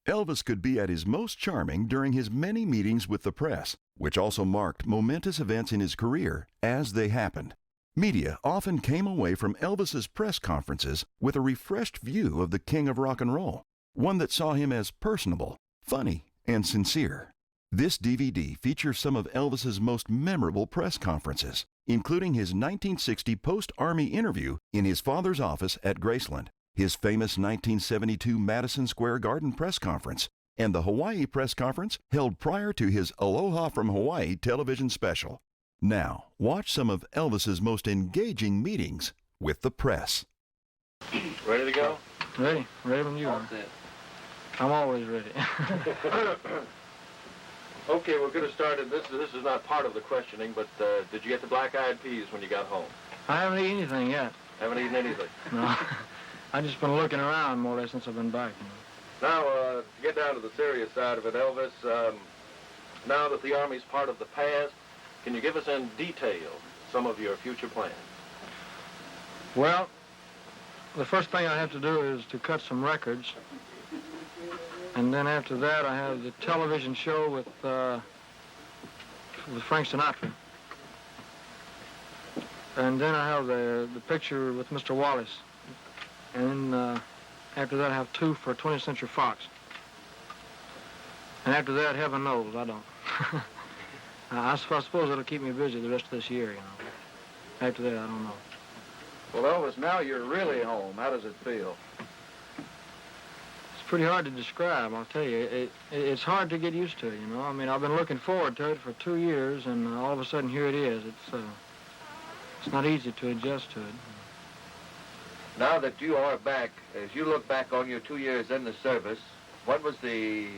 Elvis could be at his most charming during his many meetings with the press, which also marked momentous events in his career as they happened. Media often came away from Elvis's press conferences with a refreshed view of the king of rock and roll, one that saw him as personable, funny, and sincere. This DVD features some of Elvis's most memorable press conferences, including his 1960 post-Army interview in his father's office at Graceland, his famous 1972 Madison Square Garden press conference, and the Hawaii press conference held prior to his Aloha from Hawaii television special. Now, watch some of Elvis's most engaging meetings with the press. Ready to go? Ready. Ready when you are. I'm always ready. Okay, we're going to start. This is not part of the questioning, but did you get the black-eyed peas when you got home? I haven't eaten anything yet. Haven't eaten anything? No. I've just been looking around more or less since I've been back. Now, to get down to the serious side of it, Elvis, now that the Army's part of the past, can you give us in detail some of your future plans? Well, the first thing I have to do is to cut some records. And then after that, I have the television show with Frank Sinatra. And then I have the picture with Mr. Wallace. And after that, I have 2 for 20th Century Fox. And after that, heaven knows, I don't. I suppose it'll keep me busy the rest of this year, you know. After that, I don't know. Well, Elvis, now you're really home. How does it feel? It's pretty hard to describe, I'll tell you. It's hard to get used to, you know. I mean, I've been looking forward to it for 2 years, and all of a sudden, here it is. It's not easy to adjust to it. Now that you are back, as you look back on your 2 years in the service, what was the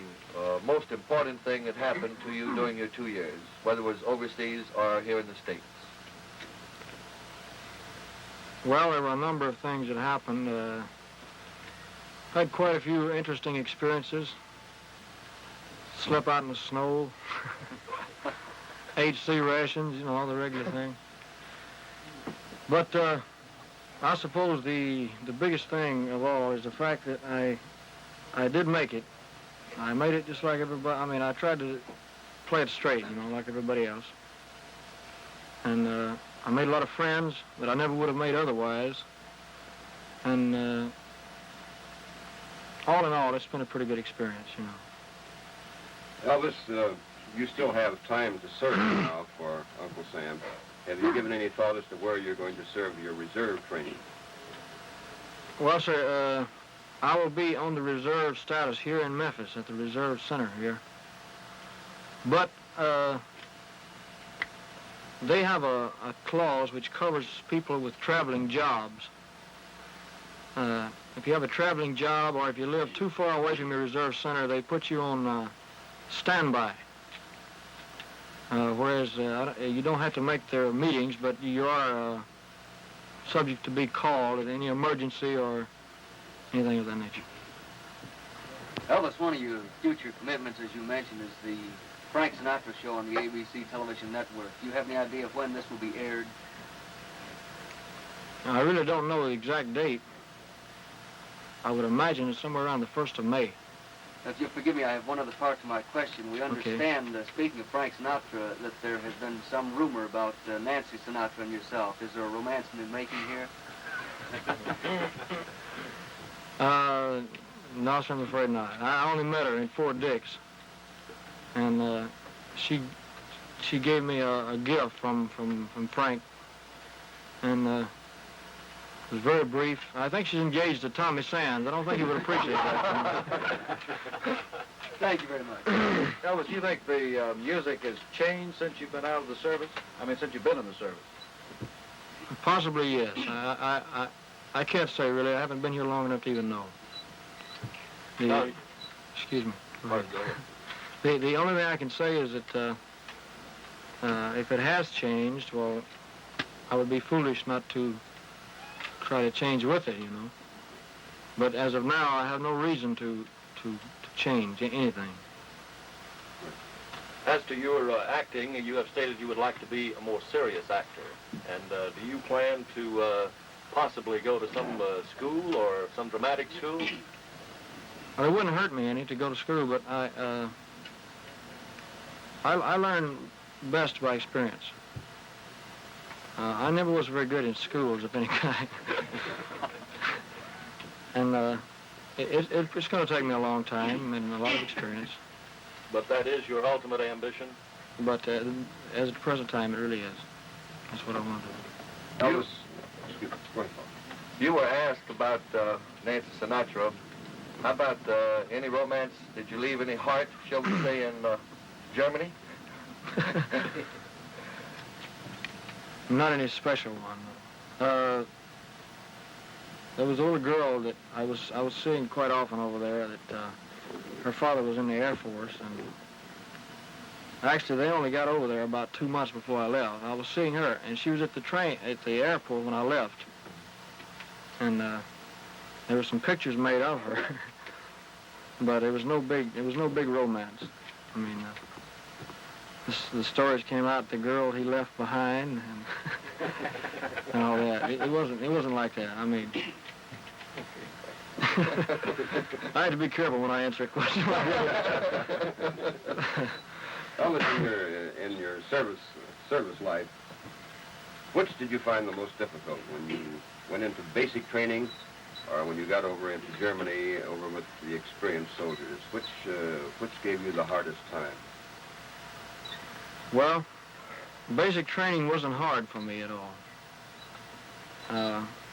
most important thing that happened to you during your 2 years, whether it was overseas or here in the States? Well, there were a number of things that happened. I had quite a few interesting experiences. Slept out in the snow, HC rations, you know, all the regular thing. But I suppose the biggest thing of all is the fact that I did make it. I made it just like everybody. I mean, I tried to play it straight, you know, like everybody else. And I made a lot of friends that I never would have made otherwise. And all in all, it's been a pretty good experience, you know. Elvis, you still have time to serve now for Uncle Sam. Have you given any thought as to where you're going to serve your reserve training? Well, sir, I will be on the reserve status here in Memphis at the Reserve Center here. But they have a clause which covers people with traveling jobs. If you have a traveling job or if you live too far away from your reserve center, they put you on standby. Whereas you don't have to make their meetings, but you are subject to be called at any emergency or anything of that nature. Elvis, one of your future commitments, as you mentioned, is the Frank Sinatra show on the ABC television network. Do you have any idea of when this will be aired? I really don't know the exact date. I would imagine it's somewhere around the 1st of May. If you'll forgive me, I have one other part to my question. We understand, speaking of Frank Sinatra, that there has been some rumor about Nancy Sinatra and yourself. Is there a romance in the making here? No, sir, I'm afraid not. I only met her in Fort Dix. And she gave me a gift from Frank. And it was very brief. I think she's engaged to Tommy Sands. I don't think he would appreciate that. Thank you very much. Elvis, you think the music has changed since you've been out of the service? I mean, since you've been in the service? Possibly, yes. I can't say, really. I haven't been here long enough to even know. Excuse me. The only thing I can say is that if it has changed, well, I would be foolish not to try to change with it, you know. But as of now, I have no reason to change anything. As to your acting, you have stated you would like to be a more serious actor. And do you plan to possibly go to some school or some dramatic school? Well, it wouldn't hurt me any to go to school, but I learn best by experience. I never was very good in schools of any kind. And it's going to take me a long time and a lot of experience. But that is your ultimate ambition? But as at the present time, it really is. That's what I want to do. Elvis, you were asked about Nancy Sinatra. How about any romance? Did you leave any heart, shall we say, in Germany? Not any special one. There was a little girl that I was seeing quite often over there. That her father was in the Air Force, and actually they only got over there about 2 months before I left. I was seeing her, and she was at the airport when I left, and there were some pictures made of her, but it was no big romance. I mean, the stories came out, the girl he left behind, and all that. It wasn't like that. I mean, I had to be careful when I answer a question like that. Elvis, in your service life, which did you find the most difficult, when you went into basic training, or when you got over into Germany, over with the experienced soldiers? Which gave you the hardest time? Well, basic training wasn't hard for me at all.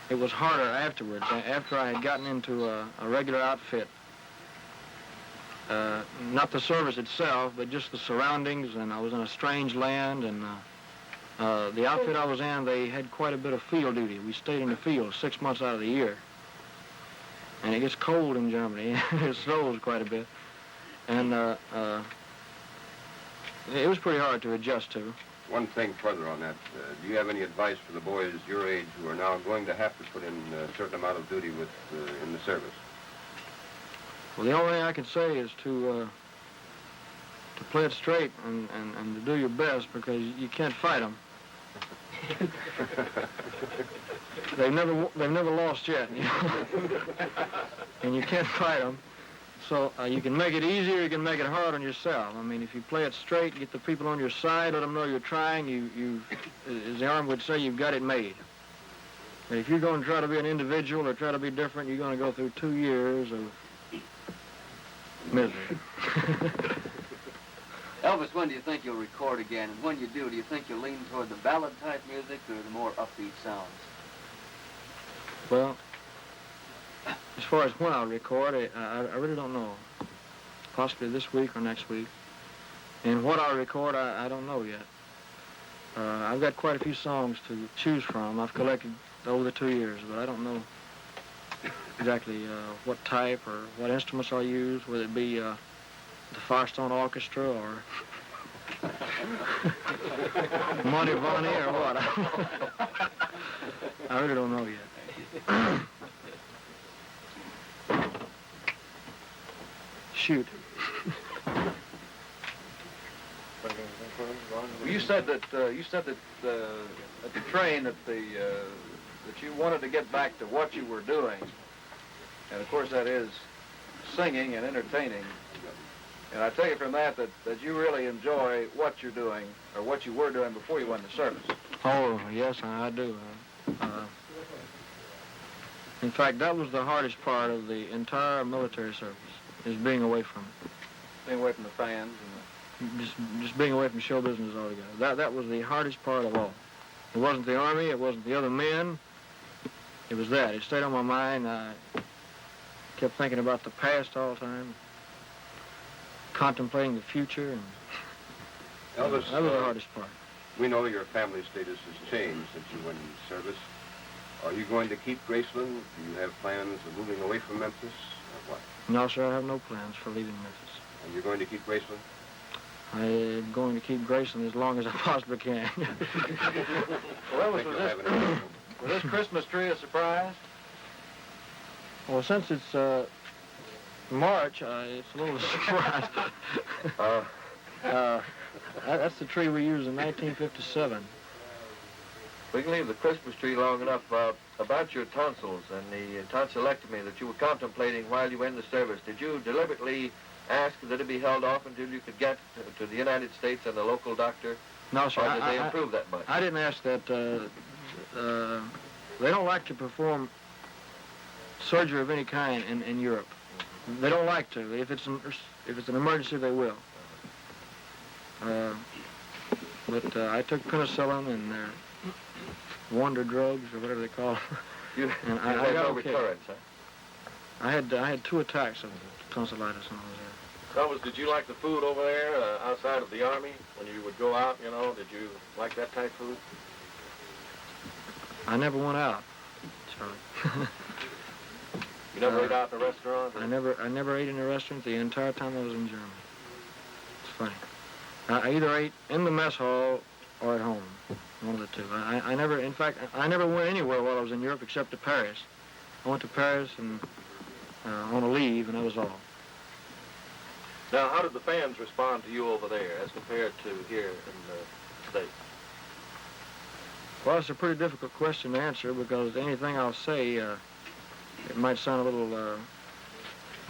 It was harder afterwards, after I had gotten into a regular outfit. Not the service itself, but just the surroundings, and I was in a strange land, and the outfit I was in, they had quite a bit of field duty. We stayed in the field 6 months out of the year. And it gets cold in Germany. It snows quite a bit. And it was pretty hard to adjust to. One thing further on that, do you have any advice for the boys your age who are now going to have to put in a certain amount of duty in the service? Well, the only thing I can say is to play it straight and to do your best, because you can't fight them. They've never lost yet, you know? And you can't fight them. So you can make it easy or you can make it hard on yourself. I mean, if you play it straight, get the people on your side, let them know you're trying, you as the Army would say, you've got it made. But if you're going to try to be an individual or try to be different, you're going to go through 2 years of misery. Elvis, when do you think you'll record again? And when you do you think you'll lean toward the ballad-type music or the more upbeat sounds? Well, as far as when I'll record, I really don't know. Possibly this week or next week. And what I'll record, I don't know yet. I've got quite a few songs to choose from. I've collected over the 2 years, but I don't know exactly what type or what instruments I'll use, whether it be the Firestone Orchestra or Monty Vonnie or what. I really don't know yet. Shoot. Well, you said that at the train that that you wanted to get back to what you were doing, and of course that is singing and entertaining. And I take it from that you really enjoy what you're doing, or what you were doing before you went into service. Oh, yes, I do. In fact, that was the hardest part of the entire military service, is being away from it. Being away from the fans and just being away from show business altogether. That was the hardest part of all. It wasn't the Army, it wasn't the other men. It was that. It stayed on my mind. I kept thinking about the past all the time, contemplating the future, and Elvis, that was the hardest part. We know your family status has changed since you went into service. Are you going to keep Graceland? Do you have plans of moving away from Memphis, or what? No, sir, I have no plans for leaving Memphis. And you're going to keep Graceland? I'm going to keep Graceland as long as I possibly can. Well, was this Christmas tree a surprise? Well, since it's March, it's a little surprise. That's the tree we used in 1957. We can leave the Christmas tree long enough. About your tonsils and the tonsillectomy that you were contemplating while you were in the service, did you deliberately ask that it be held off until you could get to the United States and the local doctor? No, sir. Or did they improve that much? I didn't ask that. They don't like to perform surgery of any kind in Europe. They don't like to. If it's an emergency, they will. But I took penicillin and wonder drugs or whatever they call it. And I had no recurrence, huh? I had 2 attacks of tonsillitis when I was there. Elvis, did you like the food over there outside of the Army? When you would go out, you know, did you like that type food? I never went out, Charlie. You never ate out in a restaurant? I never ate in a restaurant the entire time I was in Germany. It's funny. I either ate in the mess hall or at home, one of the two. I never, in fact, I never went anywhere while I was in Europe except to Paris. I went to Paris and on a leave, and that was all. Now, how did the fans respond to you over there as compared to here in the States? Well, it's a pretty difficult question to answer because anything I'll say, it might sound a little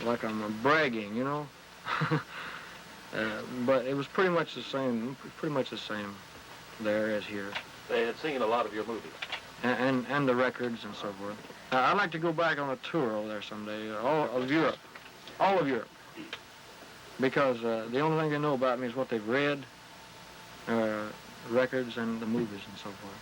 like I'm bragging, you know. But it was pretty much the same there as here. They had seen a lot of your movies. And the records and so forth. I'd like to go back on a tour over there someday, all of Europe, because the only thing they know about me is what they've read, records and the movies and so forth.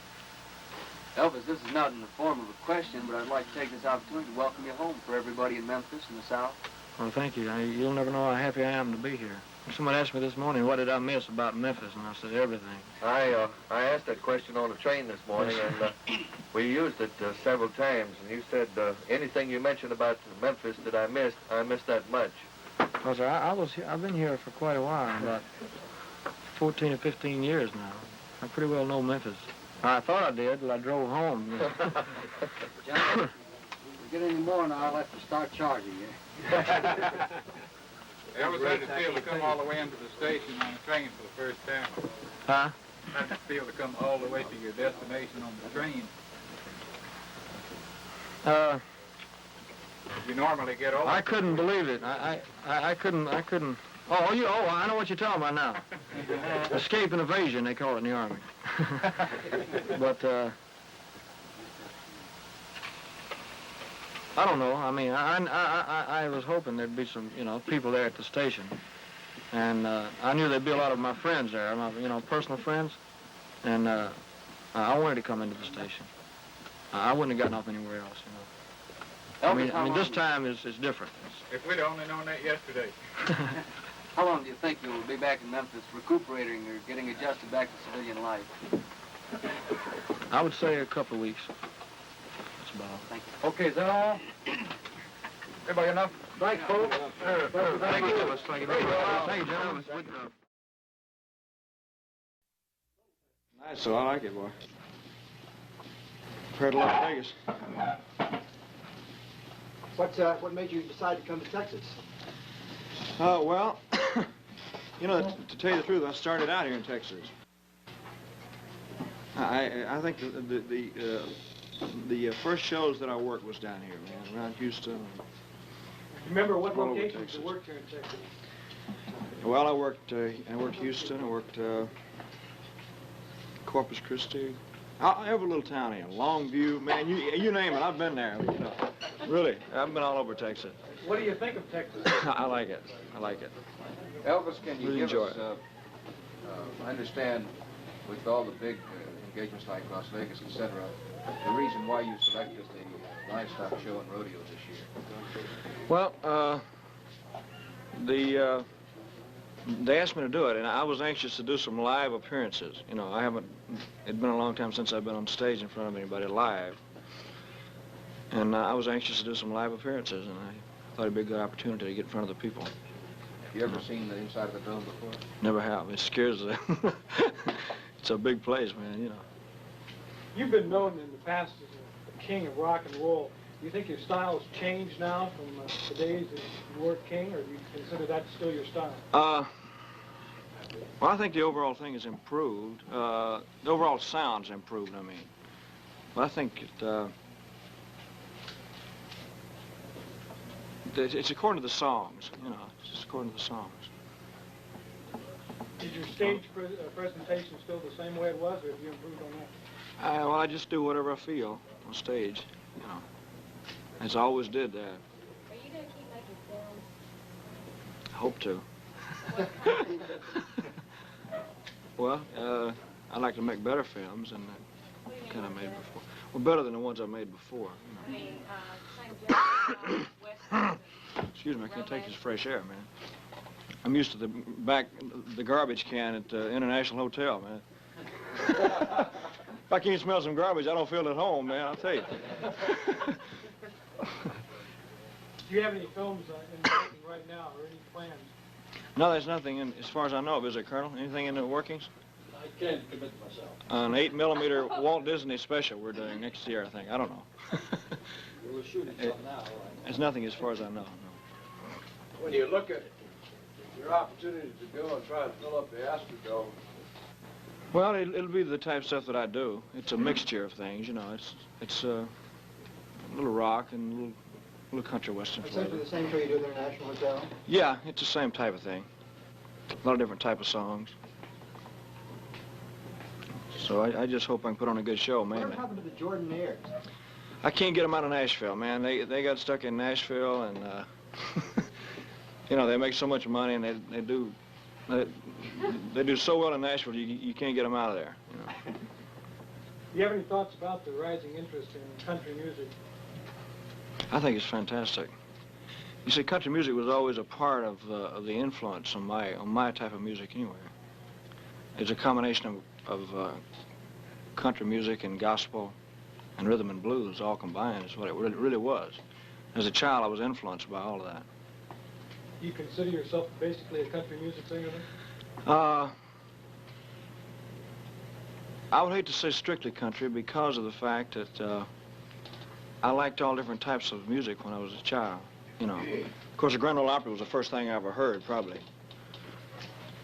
Elvis, this is not in the form of a question, but I'd like to take this opportunity to welcome you home for everybody in Memphis and the South. Well, thank you. You'll never know how happy I am to be here. Someone asked me this morning, what did I miss about Memphis? And I said, everything. I asked that question on the train this morning, and we used it several times. And you said anything you mentioned about Memphis that I missed that much. Well, sir, I've been here for quite a while, about 14 or 15 years now. I pretty well know Memphis. I thought I did till I drove home. John, if we get any more now, I'll have to start charging you. Elvis had to feel to come all the way into the station on the train for the first time. Huh? Had to feel to come all the way to your destination on the train. You normally get over. I couldn't believe it. I couldn't. I know what you're talking about now. Escape and evasion, they call it in the Army. But, I don't know. I mean, I was hoping there'd be some, people there at the station. And I knew there'd be a lot of my friends there, my, personal friends. And I wanted to come into the station. I wouldn't have gotten off anywhere else, I mean, this time is different. If we'd only known that yesterday. How long do you think you'll be back in Memphis recuperating or getting adjusted back to civilian life? I would say a couple of weeks. That's about all. Thank you. Okay, is that all? Everybody enough? Thanks, folks. Thank you, Elvis. Thank you very much. Thank you, gentlemen. Nice, so I like it, boy. Compared to Las Vegas. What made you decide to come to Texas? Well, to tell you the truth, I started out here in Texas. I think the first shows that I worked was down here, man, around Houston. Remember what all over locations Texas. you worked here in Texas? Well, I worked Houston. I worked Corpus Christi. Every little town in Longview, man. You name it, I've been there. Really, I've been all over Texas. What do you think of Texas? I like it. I like it. Elvis, can you Really give enjoy us, I understand with all the big engagements like Las Vegas, etc., the reason why you selected the livestock show and rodeo this year? Well, they asked me to do it, and I was anxious to do some live appearances. It'd been a long time since I've been on stage in front of anybody live. And I was anxious to do some live appearances, and I thought it'd be a good opportunity to get in front of the people. Have you ever seen the inside of the dome before? Never have. It scares them. It's a big place, man, You've been known in the past as a king of rock and roll. Do you think your style has changed now from the days that you were king, or do you consider that still your style? Well, I think the overall thing is improved. The overall sound's improved, I mean. But I think it's according to the songs, you know. It's just according to the songs. Is your stage presentation still the same way it was, or have you improved on that? Well, I just do whatever I feel on stage, you know. As I always did that. Are you going to keep making films? I hope to. Well, I like to make better films than the kind I made before. Well, better than the ones I made before. You know. I mean, Western. Excuse me, I can't take this fresh air, man. I'm used to the garbage can at the International Hotel, man. If I can't smell some garbage, I don't feel at home, man, I'll tell you. Do you have any films in the making right now, or any plans? No, there's nothing in, as far as I know of, is there, Colonel? Anything in the workings? I can't commit to myself. An 8mm Walt Disney special we're doing next year, I think. I don't know. We're shooting some now, right? There's nothing as far as I know, no. When you look at your opportunity to go and try to fill up the Astrodome, Well, it'll be the type of stuff that I do. It's a mixture of things, you know. It's a little rock and a little country western flavor. Essentially the same show you do at the International Hotel? Yeah, it's the same type of thing. A lot of different type of songs. So I just hope I can put on a good show, mainly. What happened to the Jordanaires? I can't get them out of Nashville, man. They got stuck in Nashville, and you know, they make so much money, and they do so well in Nashville, you can't get them out of there. You know. Do you have any thoughts about the rising interest in country music? I think it's fantastic. You see, country music was always a part of the influence on my type of music anyway. It's a combination of country music and gospel and rhythm and blues all combined is what it really was. As a child, I was influenced by all of that. Do you consider yourself basically a country music singer then? I would hate to say strictly country because of the fact that I liked all different types of music when I was a child, you know. Of course, the Grand Ole Opry was the first thing I ever heard, probably.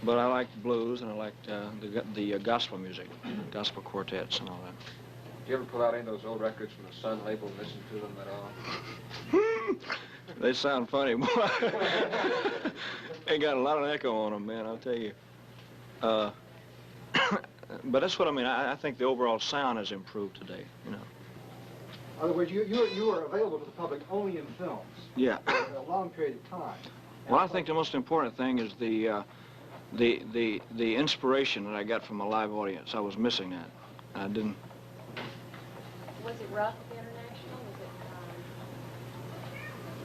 But I liked blues, and I liked the gospel music, gospel quartets and all that. Did you ever pull out any of those old records from the Sun label and listen to them at all? They sound funny, boy. They got a lot of echo on them, man, I'll tell you. But that's what I mean. I think the overall sound has improved today, you know. In other words, you are available to the public only in films. Yeah. For a long period of time. Well, I think the most important thing is the inspiration that I got from a live audience. I was missing that. I didn't. Was it rough at the International? Was it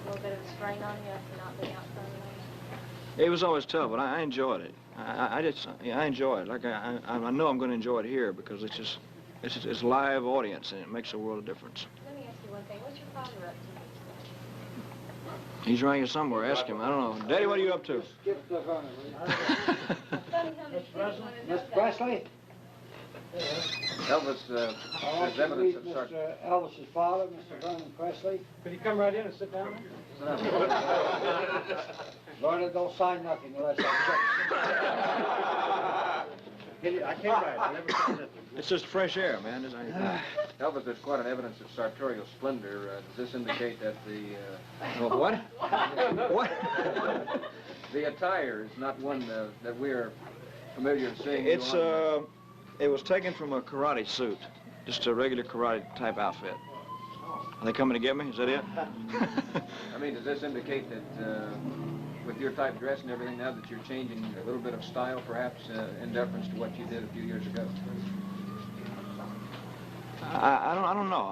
a little bit of a strain on you after not being out front of them? It was always tough, but I enjoyed it. I enjoy it. Like I know I'm going to enjoy it here because it's live audience and it makes a world of difference. Let me ask you one thing. What's your father up to? He's around here somewhere. Ask him. I don't know. Daddy, what are you up to? Skip the phone. Miss Presley? Elvis, there's evidence of Mr. Elvis's father, Mr. Vernon Presley. Could you come right in and sit down? Lorna, don't sign nothing unless I check. I can't write. I never signed nothing. It's just fresh air, man. Elvis, there's quite an evidence of sartorial splendor. Does this indicate that the... What? What? The attire is not one that we're familiar with seeing? It's, it was taken from a karate suit. Just a regular karate type outfit. Are they coming to get me? Is that it? I mean, does this indicate that with your type dress and everything now that you're changing a little bit of style, perhaps, in deference to what you did a few years ago? I don't know.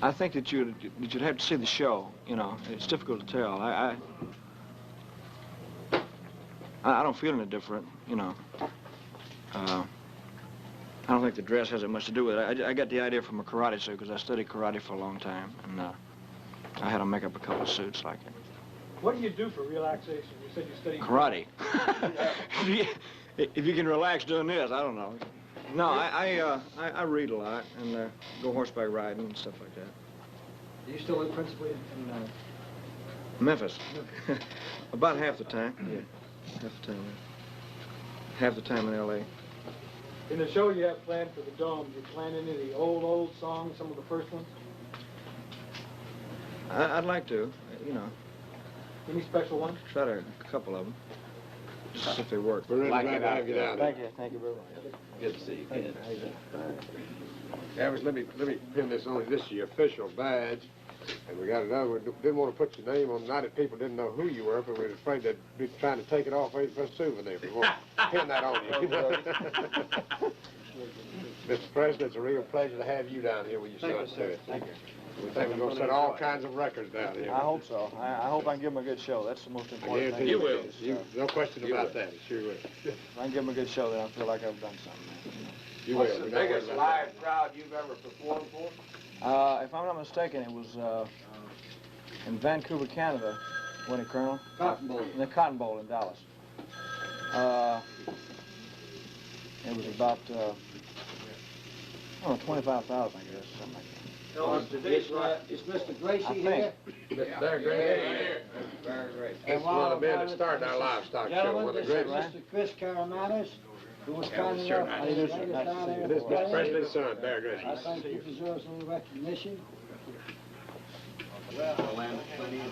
I think that you'd have to see the show. You know, it's difficult to tell. I don't feel any different. You know. I don't think the dress has that much to do with it. I got the idea from a karate suit because I studied karate for a long time, and I had to make up a couple of suits like it. What do you do for relaxation? You said you studied karate. If you can relax doing this, I don't know. No, I read a lot and go horseback riding and stuff like that. Do you still live principally in Memphis? About half the time, yeah. Half the time in L.A. In the show you have planned for the Dome, do you plan any of the old songs, some of the first ones? I'd like to, you know. Any special ones? Try a couple of them. Just to see if they work. We're really glad to have you down. Thank you very much. Good to see you, kid. Elvis, let me pin this on you. This is your official badge. And we got another one. Didn't want to put your name on. Not that people didn't know who you were, but we were afraid they'd be trying to take it off for a souvenir. We won't pin that on you. Mr. President, it's a real pleasure to have you down here with your son, too. Thank you. We think we're going to set all kinds of records down here. I hope so. I hope I can give them a good show. That's the most important thing. You will. No question about that. You sure will. If I can give them a good show, then I feel like I've done something. You will. What's the biggest live crowd you've ever performed for? If I'm not mistaken, it was in Vancouver, Canada, Winnie Colonel. Cotton Bowl. In the Cotton Bowl in Dallas. It was about, 25,000, I guess, something like that. Is Mr. Gracie I here? think. They're great. That's one of the men that started our livestock show. One of the great. Mr. Chris Caramanis, who was That kind was sure enough nice. to bring us down here. This is Mr. President's son, Bear Gracie. I think he deserves a little recognition.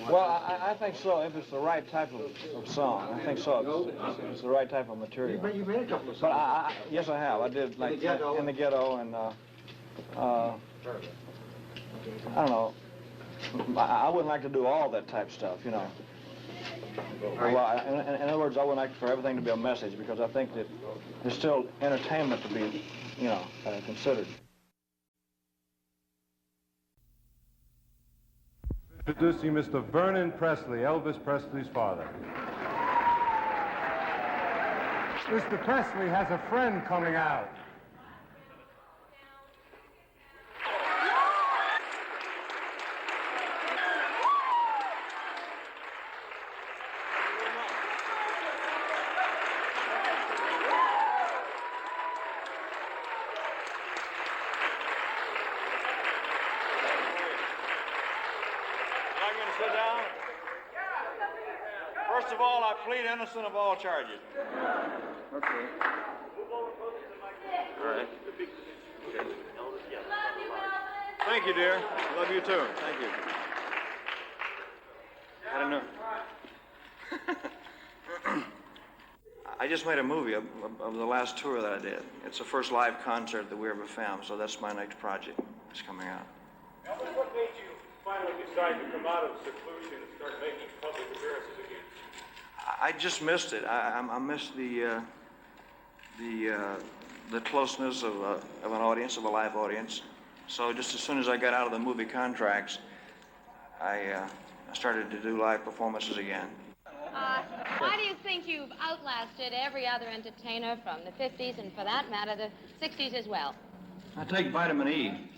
Well, I think so, if it's the right type of song. I think so. It's the right type of material. You've made a couple of songs. But yes, I have. I did, like, in the ghetto and, I don't know. I wouldn't like to do all that type stuff, you know. Well, in other words, I would like for everything to be a message, because I think that there's still entertainment to be, you know, considered. Introducing Mr. Vernon Presley, Elvis Presley's father. Mr. Presley has a friend coming out. Sit down. First of all, I plead innocent of all charges. Okay. All right. Okay. Thank you, dear. Love you too. Thank you. I don't know. I just made a movie of the last tour that I did. It's the first live concert that we ever filmed, so that's my next project. It's coming out. What made you finally decide to come out of seclusion and start making public appearances again? I just missed it. I missed the closeness of an audience, of a live audience. So just as soon as I got out of the movie contracts, I started to do live performances again. Why do you think you've outlasted every other entertainer from the 50s and, for that matter, the 60s as well? I take vitamin E.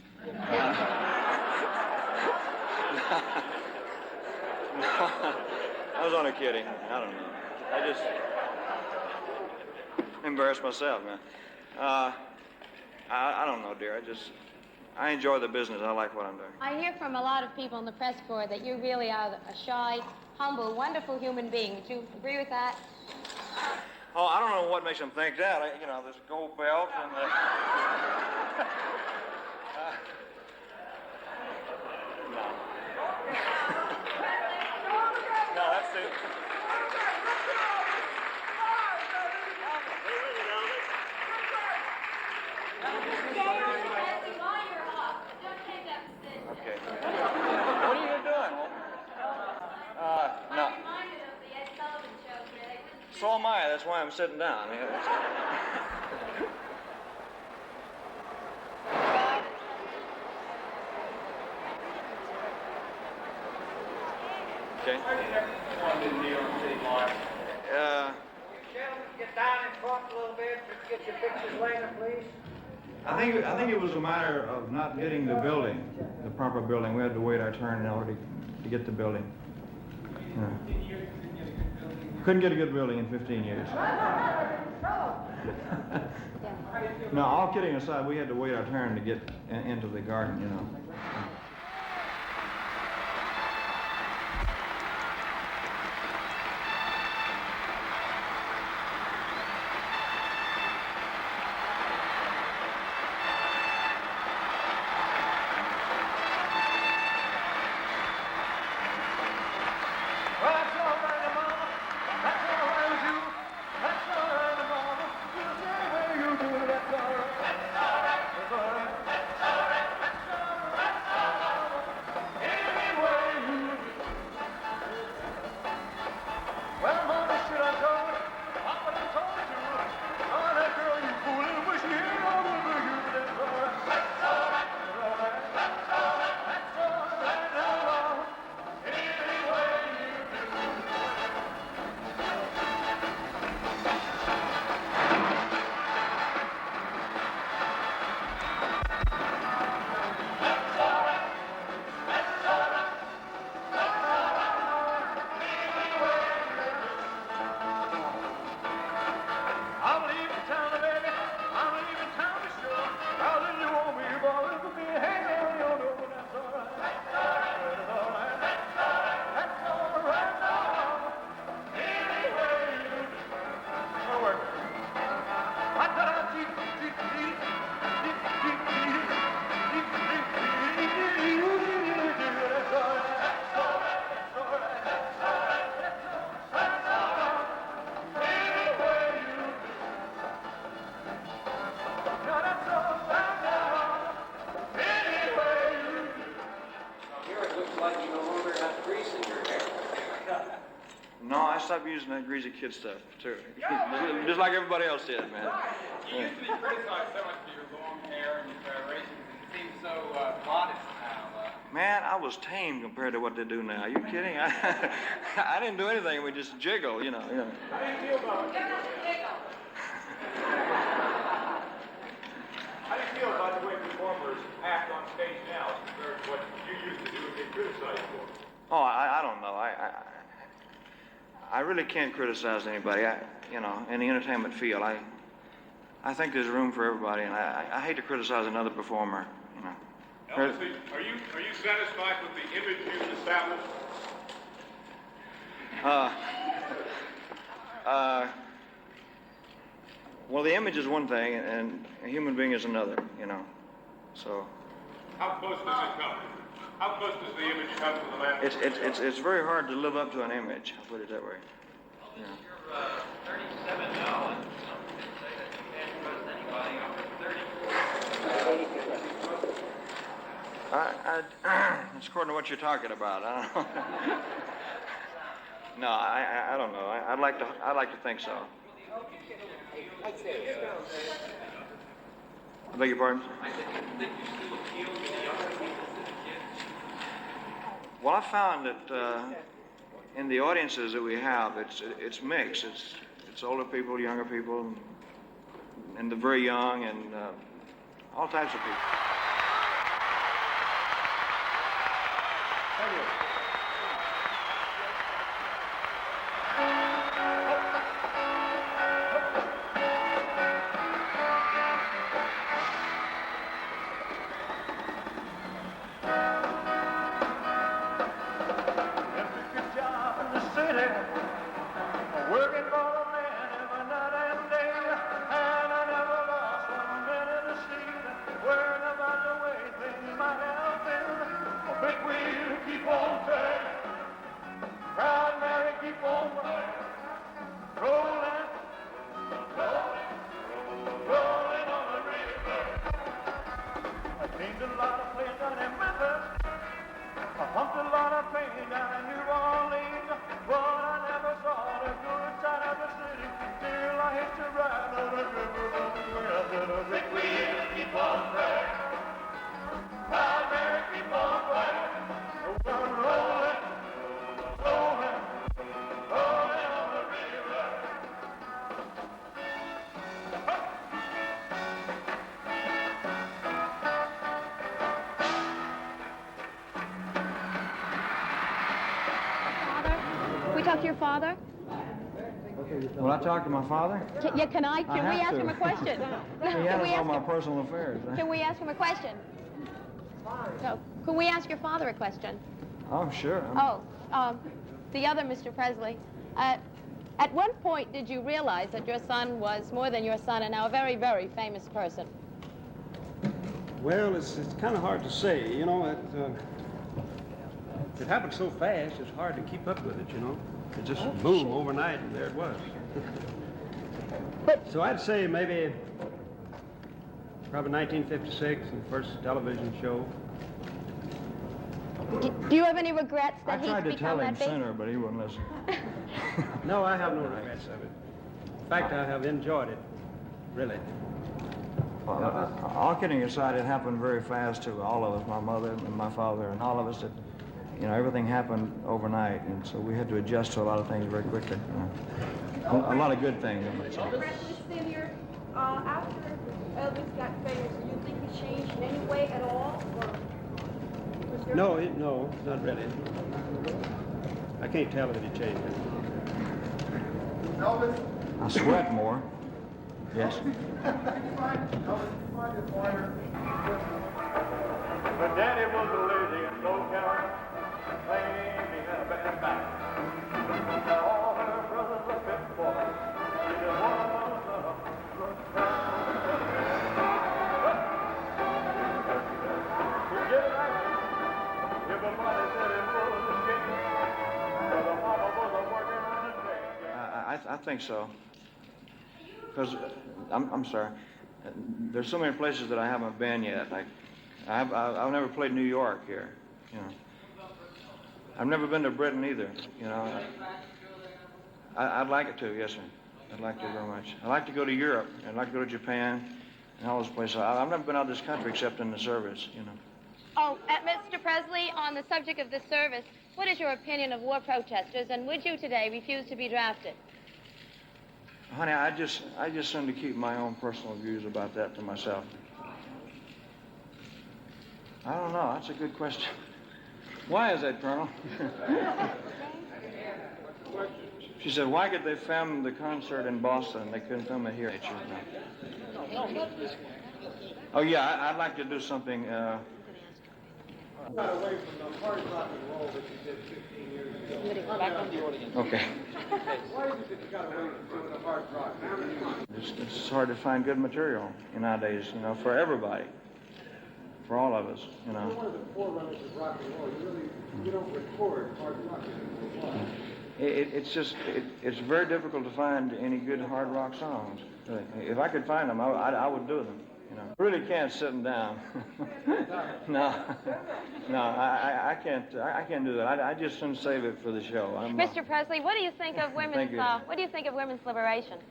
I was only kidding. I don't know. I just embarrassed myself, man. I don't know, dear. I enjoy the business. I like what I'm doing. I hear from a lot of people in the press corps that you really are a shy, humble, wonderful human being. Would you agree with that? Oh, I don't know what makes them think that. You know, this gold belt and the... No. No, that's it. Okay. What are you doing? No. So am I. That's why I'm sitting down. Okay. Get down and talk a little bit. Get your pictures later, please. I think it was a matter of not getting the building, the proper building. We had to wait our turn in order to get the building. Couldn't get a good building in 15 years. No, all kidding aside, we had to wait our turn to get into the garden, you know. stopped using that greasy kid stuff, too. Just like everybody else did, man. You used to be criticized so much for your long hair and your races. It seems so modest now. Man, I was tame compared to what they do now. Are you kidding? I didn't do anything. We just jiggle, you know. How do you feel about it? How do you feel about the way performers act on stage now compared to what you used to do and get criticized for? Oh, I don't know. I really can't criticize anybody. In the entertainment field, I think there's room for everybody, and I hate to criticize another performer, you know. Elvis, are you satisfied with the image you've established? Well, the image is one thing, and a human being is another, you know. So. How close does it come? How close does the image come to the man? It's very hard to live up to an image. I'll put it that way. Yeah. You're 37 now, and some people say that you can't trust anybody over 30. It's according to what you're talking about. I don't know. No, I don't know. I'd like to think so. I beg your pardon? Well, I found that in the audiences that we have, it's mixed. It's older people, younger people, and the very young, and all types of people. Talk to your father? Will I talk to my father? Can we ask him a question? He handles all my personal affairs. Can we ask him a question? No. Can we ask your father a question? Oh, sure. The other Mr. Presley. At what point did you realize that your son was more than your son and now a very, very famous person? Well, it's kind of hard to say. You know, it happened so fast, it's hard to keep up with it, you know. It just boom, overnight, and there it was. So I'd say maybe probably 1956, the first television show. Do you have any regrets that he's become that big? I tried to tell him sooner, but he wouldn't listen. No, I have no regrets of it. In fact, I have enjoyed it, really. Well, all kidding aside, it happened very fast to all of us, my mother and my father and all of us. Everything happened overnight, and so we had to adjust to a lot of things very quickly. A lot of good things, I might say. Senior, after Elvis got famous, do you think he changed in any way at all? No, not really. I can't tell that he changed it. Elvis? I sweat more. Yes. But Daddy was a lazy and slow cow. Claimed he had a bad back. All her brothers were fit for her. She didn't want to get it right. Everybody said it was a game. But the mama was working on a train. I think so. Because, I'm sorry, there's so many places that I haven't been yet. I've never played New York here, you know. I've never been to Britain either, you know. I'd like it to, yes, sir. I'd like to very much. I'd like to go to Europe. I'd like to go to Japan and all those places. I've never been out of this country except in the service, you know. Oh, Mr. Presley, on the subject of the service, what is your opinion of war protesters, and would you today refuse to be drafted? Honey, I just seem to keep my own personal views about that to myself. I don't know. That's a good question. Why is that, Colonel? She said, why could they film the concert in Boston? They couldn't film it here. Oh, yeah, I'd like to do something. Got away from the hard rock and roll that you did 15 years ago. Back on the audience. Okay. Why is it that you got away from doing the hard rock? It's hard to find good material nowadays, you know, for everybody. For all of us, you know. You're one of the forerunners of rock and roll. You don't record hard rock anymore. It's very difficult to find any good hard rock songs. If I could find them, I would do them. You know, really can't sit them down. No, I can't do that. I just shouldn't save it for the show. Mr. Presley, what do you think of women's? What do you think of women's liberation?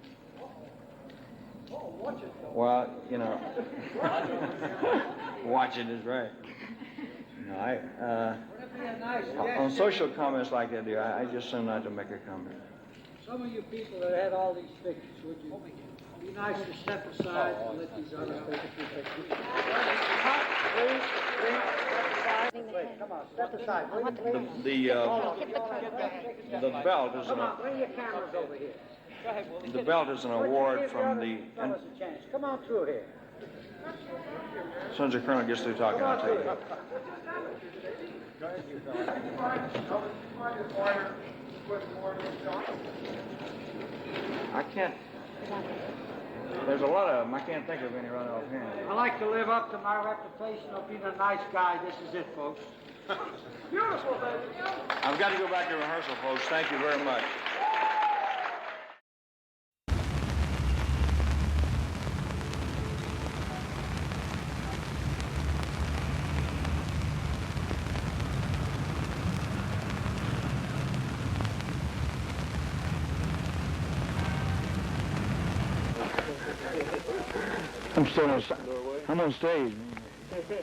Well, you know, watch it is right. You know, on social comments like that, dear, I just seem not to make a comment. Some of you people that had all these pictures, would you be nice to step aside and let these others take a few pictures? Please, come on, step aside. The belt is Come on, bring your cameras over here. the belt is an award from the. Come on through here. As soon as the colonel gets through talking, I'll tell you. I can't. There's a lot of them. I can't think of any right offhand. I like to live up to my reputation of being a nice guy. This is it, folks. Beautiful, baby. I've got to go back to rehearsal, folks. Thank you very much. I'm on stage. Okay.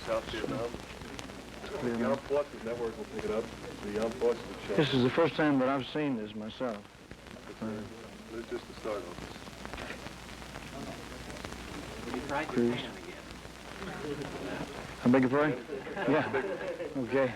South Vietnam. The Armed Forces Network will pick it up. The Armed Forces will show. This is the first time that I've seen this myself. This is just the start of this. Will you try Please. Japan again? I beg your pardon? Yeah. Okay.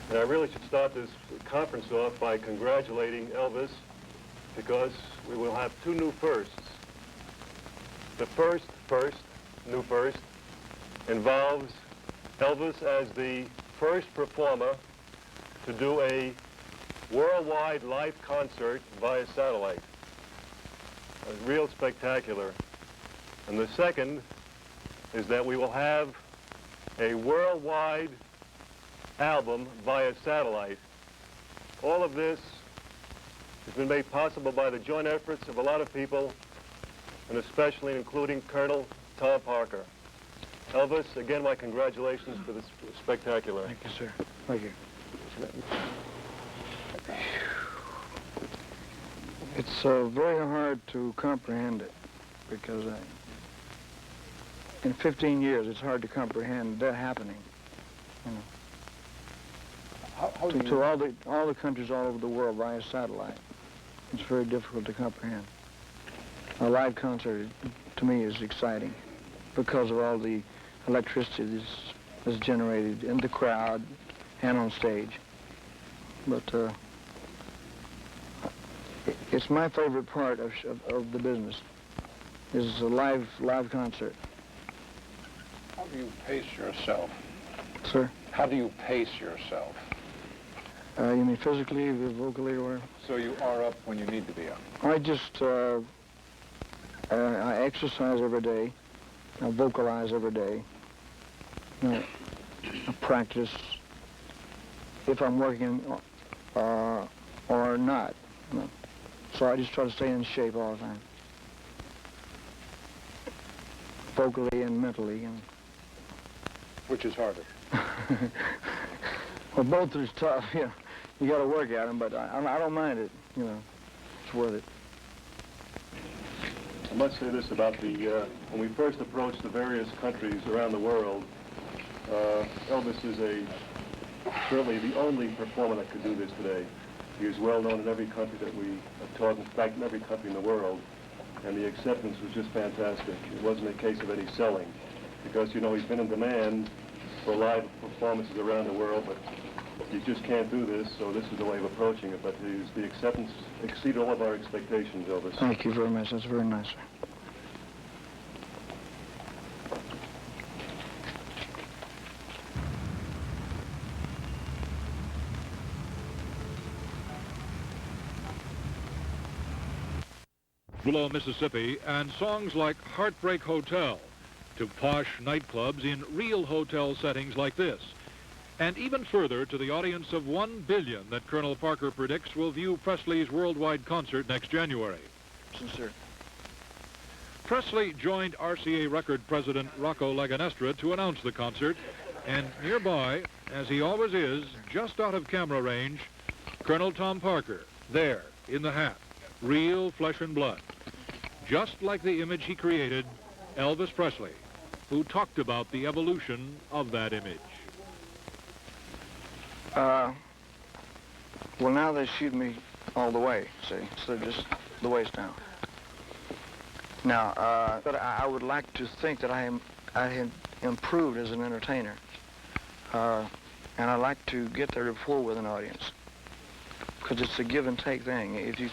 I really should start this conference off by congratulating Elvis because we will have two new firsts. The first, new first, involves Elvis as the first performer to do a worldwide live concert via satellite. Real spectacular. And the second is that we will have a worldwide album via satellite. All of this has been made possible by the joint efforts of a lot of people, and especially including Colonel Tom Parker. Elvis, again, my congratulations for this spectacular. Thank you, sir. Thank you. It's very hard to comprehend it because in 15 years it's hard to comprehend that happening. You know. To all the countries all over the world via satellite. It's very difficult to comprehend. A live concert, to me, is exciting because of all the electricity that's generated in the crowd and on stage. But it's my favorite part of the business. Is a live concert. How do you pace yourself? Sir? How do you pace yourself? You mean physically, vocally, or whatever? So you are up when you need to be up? I just, I exercise every day. I vocalize every day. I practice if I'm working or not. So I just try to stay in shape all the time. Vocally and mentally. Which is harder? Well, both are tough, you got to work at them, but I don't mind it, it's worth it. I must say this about when we first approached the various countries around the world, Elvis is certainly the only performer that could do this today. He is well known in every country that we have taught, in fact in every country in the world, and the acceptance was just fantastic. It wasn't a case of any selling, because he's been in demand for live performances around the world, but you just can't do this, so this is the way of approaching it. But the acceptance exceeded all of our expectations, Elvis. Thank you very much. That's very nice, sir. Below Mississippi, and songs like Heartbreak Hotel to posh nightclubs in real hotel settings like this. And even further to the audience of 1 billion that Colonel Parker predicts will view Presley's worldwide concert next January. Sincere. Presley joined RCA Record President Rocco Laganestra to announce the concert, and nearby, as he always is, just out of camera range, Colonel Tom Parker, there, in the hat, real flesh and blood. Just like the image he created, Elvis Presley, who talked about the evolution of that image. Well, now they shoot me all the way, see, so just the waist down. Now, but I would like to think that I have improved as an entertainer, and I like to get the rapport with an audience, because it's a give and take thing. If you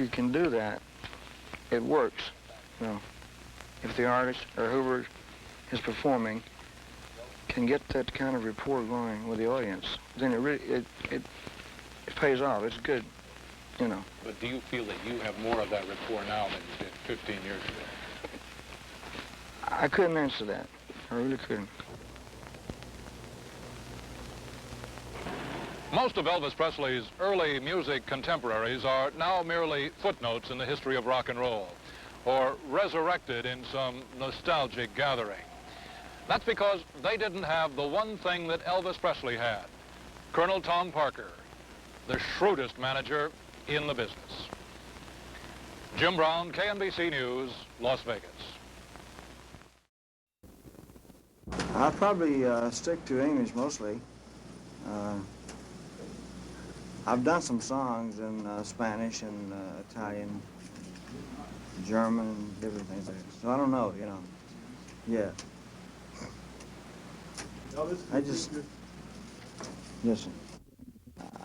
can do that, it works. If the artist or whoever is performing can get that kind of rapport going with the audience, then it pays off. It's good, But do you feel that you have more of that rapport now than you did 15 years ago? I couldn't answer that. I really couldn't. Most of Elvis Presley's early music contemporaries are now merely footnotes in the history of rock and roll, or resurrected in some nostalgic gathering. That's because they didn't have the one thing that Elvis Presley had, Colonel Tom Parker, the shrewdest manager in the business. Jim Brown, KNBC News, Las Vegas. I'll probably stick to English mostly. I've done some songs in Spanish and Italian, German, and different things like that. So I don't know, Yeah. Listen.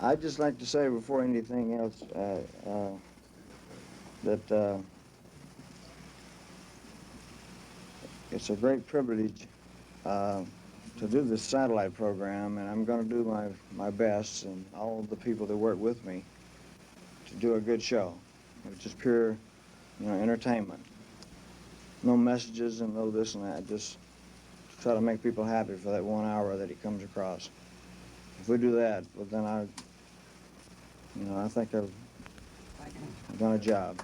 I'd just like to say before anything else that it's a great privilege to do this satellite program, and I'm going to do my best, and all the people that work with me, to do a good show. It's just pure, entertainment. No messages and no this and that. Just try to make people happy for that 1 hour that he comes across. If we do that, well, then I think I've done a job.